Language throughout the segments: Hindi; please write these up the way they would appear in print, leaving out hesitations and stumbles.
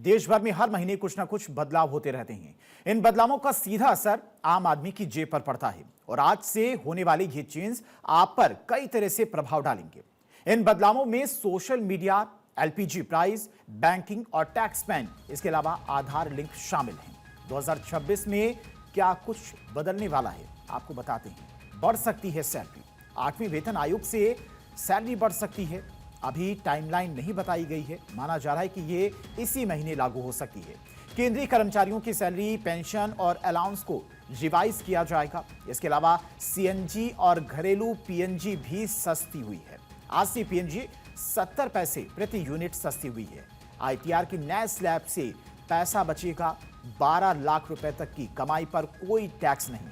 देश भर में हर महीने कुछ ना कुछ बदलाव होते रहते हैं। इन बदलावों का सीधा असर आम आदमी की जेब पर पड़ता है और आज से होने वाले ये चेंज आप पर कई तरह से प्रभाव डालेंगे। इन बदलावों में social media, LPG price, banking और टैक्स पैन, इसके अलावा आधार लिंक शामिल हैं। 2026 में क्या कुछ बदलने वाला है, आपको बताते हैं। बढ़ सकती है सैलरी। 8वें वेतन आयोग से सैलरी बढ़ सकती है। अभी टाइमलाइन नहीं बताई गई है। माना जा रहा है कि ये इसी महीने लागू हो सकती है। केंद्रीय कर्मचारियों की सैलरी, पेंशन और अलाउंस को रिवाइज किया जाएगा। इसके अलावा सीएनजी और घरेलू पीएनजी भी सस्ती हुई है। आज से पीएनजी 70 पैसे प्रति यूनिट सस्ती हुई है। आईटीआर की नए स्लैब से पैसा बचेगा। 12 लाख रुपए तक की कमाई पर कोई टैक्स नहीं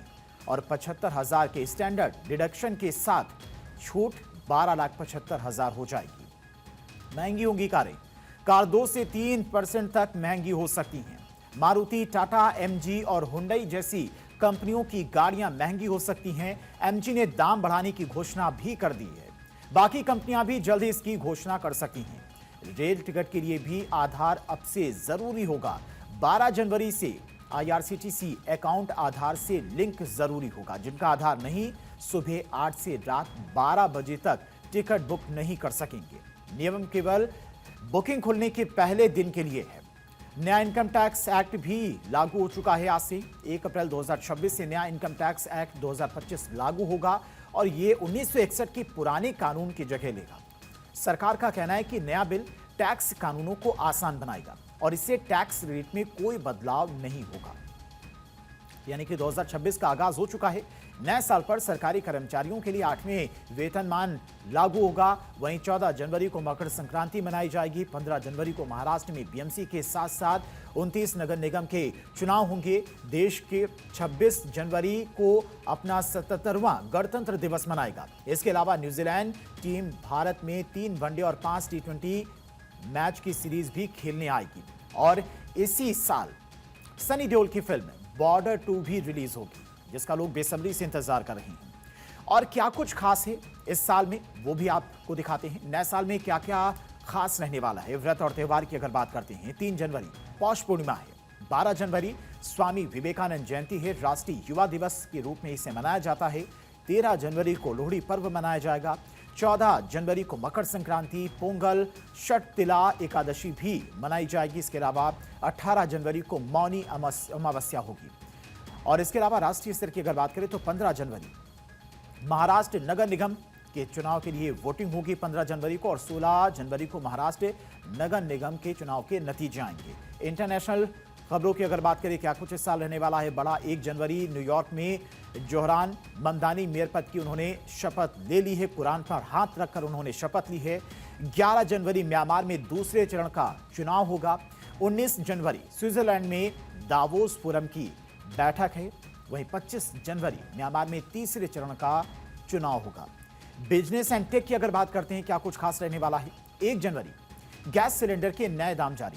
और 75,000 के स्टैंडर्ड डिडक्शन के साथ छूट 12,75,000 हो जाएगी। महंगी होंगी कारें। कार 2 से 3% तक महंगी हो सकती हैं। मारुति, टाटा, एमजी और हुंडई जैसी कंपनियों की गाड़ियां महंगी हो सकती हैं। एमजी ने दाम बढ़ाने की घोषणा भी कर दी है। बाकी कंपनियां भी जल्द ही इसकी घोषणा कर सकती हैं। रेल टिकट के लिए भी आधार अब से जरूरी होगा। 12 जनवरी से आईआरसीटीसी अकाउंट आधार से लिंक जरूरी होगा। जिनका आधार नहीं, सुबह 8 से रात 12 बजे तक टिकट बुक नहीं कर सकेंगे। नियम केवल बुकिंग खुलने के पहले दिन के लिए है। नया इनकम टैक्स एक्ट भी लागू हो चुका है। आज से 1 अप्रैल 2026 से नया इनकम टैक्स एक्ट 2025 लागू होगा और ये 1961 के पुराने कानून की जगह लेगा। सरकार का कहना है कि नया बिल टैक्स कानूनों को आसान बनाएगा और इससे टैक्स रेट में कोई बदलाव नहीं होगा। यानी कि 2026 का आगाज हो चुका है। नए साल पर सरकारी कर्मचारियों के लिए 8वें वेतनमान लागू होगा। वहीं 14 जनवरी को मकर संक्रांति मनाई जाएगी। 15 जनवरी को महाराष्ट्र में बीएमसी के साथ साथ 29 नगर निगम के चुनाव होंगे। देश के 26 जनवरी को अपना 77वां गणतंत्र दिवस मनाएगा। इसके अलावा न्यूजीलैंड टीम भारत में 3 वनडे और 5 टी20 मैच की सीरीज भी खेलने आएगी। और इसी साल सनी देओल की फिल्म बॉर्डर 2 भी रिलीज होगी, जिसका लोग बेसब्री से इंतजार कर रहे हैं। और क्या कुछ खास है इस साल में, वो भी आपको दिखाते हैं। नए साल में क्या क्या खास रहने वाला है। व्रत और त्योहार की अगर बात करते हैं, 3 जनवरी पौष पूर्णिमा है। 12 जनवरी स्वामी विवेकानंद जयंती है। राष्ट्रीय युवा दिवस के रूप में इसे मनाया जाता है। 13 जनवरी को लोहड़ी पर्व मनाया जाएगा। 14 जनवरी को मकर संक्रांति, पोंगल, छठ तिला एकादशी भी मनाई जाएगी। इसके अलावा 18 जनवरी को मौनी अमावस्या होगी। और इसके अलावा राष्ट्रीय स्तर की अगर बात करें तो 15 जनवरी महाराष्ट्र नगर निगम के चुनाव के लिए वोटिंग होगी 15 जनवरी को। और 16 जनवरी को महाराष्ट्र नगर निगम के चुनाव के नतीजे आएंगे। इंटरनेशनल खबरों की अगर बात करें, क्या कुछ इस साल रहने वाला है बड़ा। 1 जनवरी न्यूयॉर्क में जोहरान ममदानी मेयर पद की उन्होंने शपथ ले ली है। कुरान पर हाथ रखकर उन्होंने शपथ ली है। 11 जनवरी म्यांमार में दूसरे चरण का चुनाव होगा। 19 जनवरी स्विट्जरलैंड में दावोस फोरम की बैठक है। वहीं 25 जनवरी म्यांमार में तीसरे चरण का चुनाव होगा। बिजनेस एंड टेक की अगर बात करते हैं, क्या कुछ खास रहने वाला है। 1 जनवरी गैस सिलेंडर के नए दाम जारी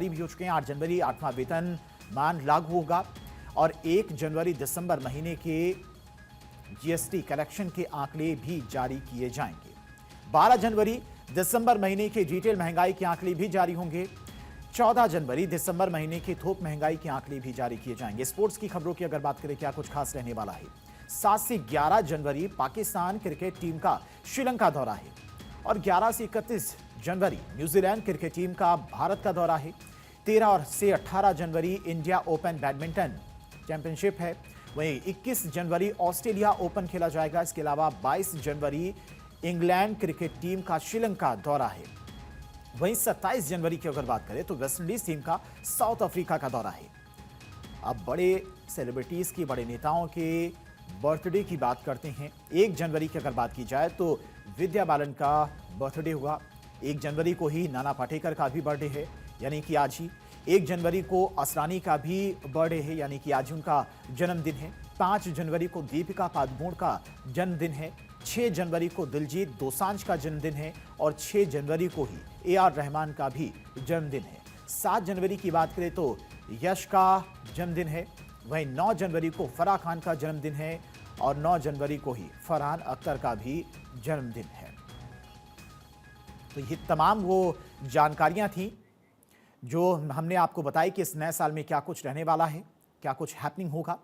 भी हो चुके हैं। 8 जनवरी 8वां वेतनमान लागू होगा। और 1 जनवरी दिसंबर महीने के जीएसटी कलेक्शन के आंकड़े भी जारी किए जाएंगे। 12 जनवरी दिसंबर महीने के रिटेल महंगाई के आंकड़े भी जारी होंगे। 14 जनवरी दिसंबर महीने के थोक महंगाई के आंकड़े भी जारी किए जाएंगे। स्पोर्ट्स की खबरों की अगर बात करें, क्या कुछ खास रहने वाला है। 7 से 11 जनवरी पाकिस्तान क्रिकेट टीम का श्रीलंका दौरा है। और 11 से 31 जनवरी न्यूजीलैंड क्रिकेट टीम का भारत का दौरा है। 13 से 18 जनवरी इंडिया ओपन बैडमिंटन चैंपियनशिप है। वहीं 21 जनवरी ऑस्ट्रेलिया ओपन खेला जाएगा। इसके अलावा 22 जनवरी इंग्लैंड क्रिकेट टीम का श्रीलंका दौरा है। वहीं 27 जनवरी की अगर बात करें तो वेस्टइंडीज टीम का साउथ अफ्रीका का दौरा है। अब बड़े सेलिब्रिटीज की, बड़े नेताओं के बर्थडे की बात करते हैं। 1 जनवरी की अगर बात की जाए तो विद्या बालन का बर्थडे हुआ। 1 जनवरी को ही नाना पाटेकर का भी बर्थडे है, यानी कि आज ही। 1 जनवरी को असरानी का भी बर्थडे है, यानी कि आज उनका जन्मदिन है। 5 जनवरी को दीपिका पादुकोण का जन्मदिन है। 6 जनवरी को दिलजीत दोसांझ का जन्मदिन है। और 6 जनवरी को ही AR रहमान का भी जन्मदिन है। 7 जनवरी की बात करें तो यश का जन्मदिन है। वहीं 9 जनवरी को फराह खान का जन्मदिन है। और 9 जनवरी को ही फरहान अख्तर का भी जन्मदिन है। तो ये तमाम वो जानकारियां थी जो हमने आपको बताई कि इस नए साल में क्या कुछ रहने वाला है, क्या कुछ हैपनिंग होगा,